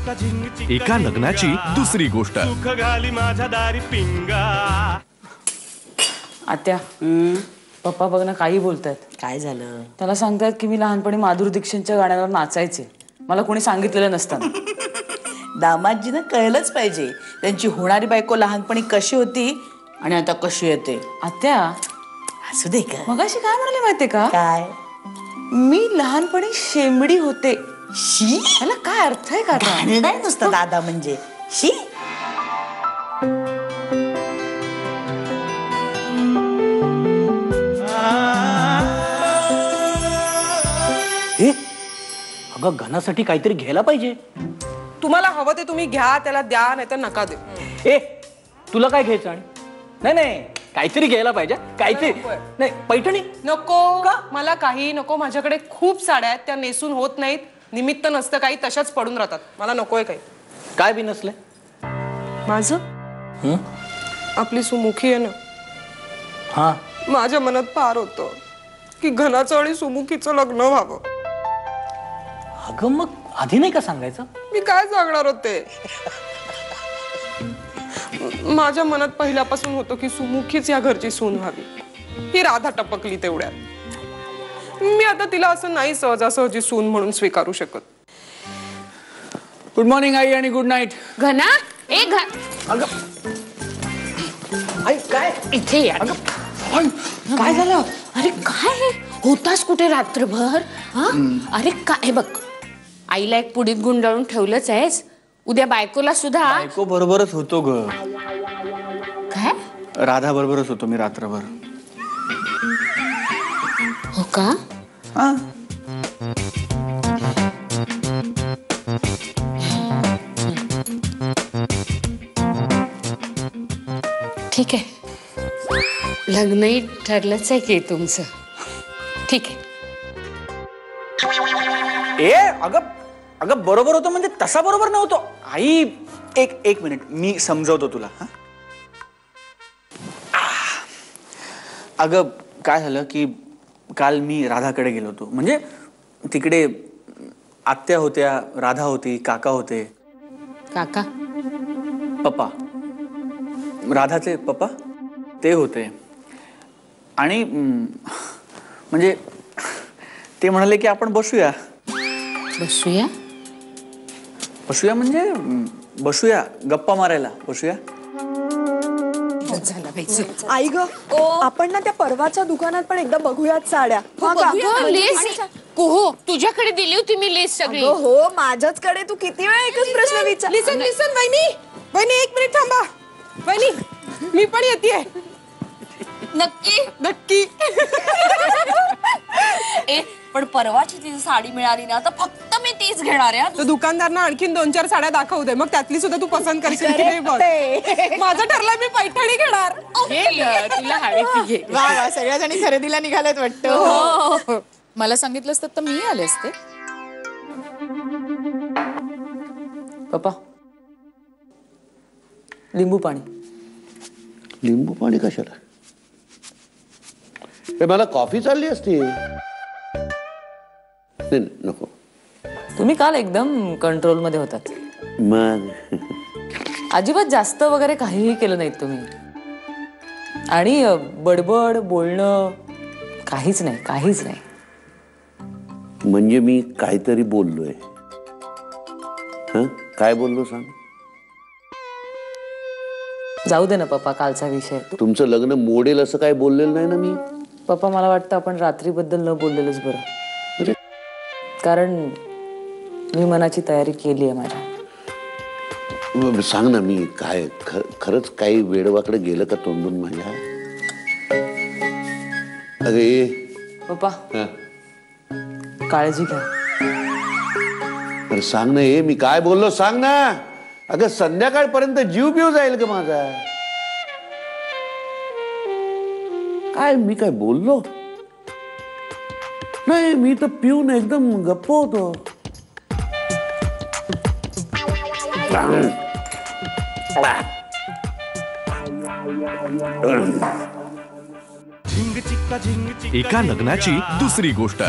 एका लग्नाची दुसरी गोष्ट। आत्या, पप्पा बघ ना काही बोलतायत। काय झालं? त्याला सांगतायत की मी लहानपणी माधुरी दीक्षितच्या गाण्यावर नाचायचे, मला कोणी सांगितलेलं नसताना। दामाजींना कळलंच पाहिजे त्यांची होणारी बायको लहानपणी कशी होती आणि आता कशी येते। आत्या, असू दे का? मगाशी काय म्हणाले माहितीये का? काय? मी लहानपणी शेंबडी होते। शी? त्याला काय अर्थ आहे का? नाही नुसतं दादा म्हणजे शी? अगं घनासाठी काहीतरी घ्यायला पाहिजे। तुम्हाला हवं ते तुम्ही घ्या, त्याला द्या, नाही तर नका देऊ। ए तुला काय घ्यायचं? आणि नाही नाही काहीतरी घ्यायला पाहिजे, काहीतरी नाही। पैठणी नको का? मला काही नको, माझ्याकडे खूप साड्या आहेत, त्या नेसून होत नाहीत, निमित्त नसतं काही, तशाच पडून राहतात, मला नकोय काही। काय बी नसले माझं आपली सुमुखी आहे ना, हा माझ्या मनात फार होतं की घनाचं आणि सुमुखीचं लग्न व्हावं। अगं मग आधी नाही का सांगायचं? मी काय सांगणार होते? माझ्या मनात पहिल्यापासून होतं की सुमुखीच या घरची सून व्हावी। ही राधा टपकली तेवढ्यात, मी आता तिला असं नाही सहजासहजी सून म्हणून स्वीकारू शकत। गुड मॉर्निंग आई आणि गुड नाईट। घना ए अगं आई काय इथे या। काय झालं? अरे काय होतास कुठे रात्रभर? हा अरे काय बघ, आईला एक पुडीत गुंडाळून ठेवलंच आहेस, उद्या बायकोला सुद्धा। बायको बरोबरच होतो ग, काय? राधा बरोबरच होतो मी रात्रभर। हो का? हा ठीक आहे, लग्नही ठरलंच आहे की तुमचं? ठीक आहे। ए अगं अगं बरोबर होतो म्हणजे तसा बरोबर नव्हतो आई। एक मिनिट मी समजवतो तुला। हा अगं काय झालं की काल मी राधाकडे गेलो होतो, म्हणजे तिकडे आत्या होत्या, राधा होती, काका होते। काका? पप्पा, राधाचे पप्पा ते होते। आणि म्हणजे ते म्हणाले की आपण बसूया। बसूया? बसूया म्हणजे बसूया, गप्पा मारायला बसूया। आई ग, आपण ना त्या परवाच्या दुकानात पण एकदा बघूयात साड्या। लिस्ट कुहू तुझ्याकडे दिली होती मी लिस्ट सगळी। हो माझ्याच कडे, तू किती वेळा एकच प्रश्न विचार। लिसन लिसन वहिनी, वहिनी एक मिनिट थांबा। वहिनी मी पण येतेय। नक्की नक्की। ए पण परवाची ती साडी मिळाली ना, तर फक्त मी तीच घेणार आहे। तो दुकानदारना आणखीन 2-4 साड्या दाखवू दे, मग त्यातली सुद्धा तू पसंत करशील की नाही बघ। माझं ठरलंय, मी पैठणी घेणार। तुला हवे ती घे। वा वा, सगळ्या जणी खरेदीला निघाल्यात वाटतं। मला सांगितलं असतं तर मी आले असते। पप्पा, लिंबू पाणी। लिंबू पाणी कशाला? मला कॉफी चालली असती। नाही नको। तुम्ही काल एकदम कंट्रोल मध्ये होतात, मग अजिबात जास्त वगैरे काहीही केलं नाहीत तुम्ही, आणि बडबड बोलणं काहीच नाही, काहीच नाही। म्हणजे मी काहीतरी बोललोय? हं काय बोललो सांग? जाऊ दे ना पप्पा, कालचा विषय। तुमचं लग्न मोडेल असं काय बोललेलं नाही ना मी। पप्पा मला वाटतं आपण रात्रीबद्दल न बोललेलंच बरं, कारण मी मनाची तयारी केली आहे माझ्या। सांग ना, मी काय खरंच काही वेडवाकडे गेलं का तोंडून माझ्या? अरे पप्पा काळजी घ्या। अरे सांग ना, मी काय बोललो सांग ना। अगं संध्याकाळपर्यंत जीव बिव जाईल का माझा? काय मी काय बोललो नाही, मी तर पिऊन एकदम गप्प होतो। एका लग्नाची दुसरी गोष्ट।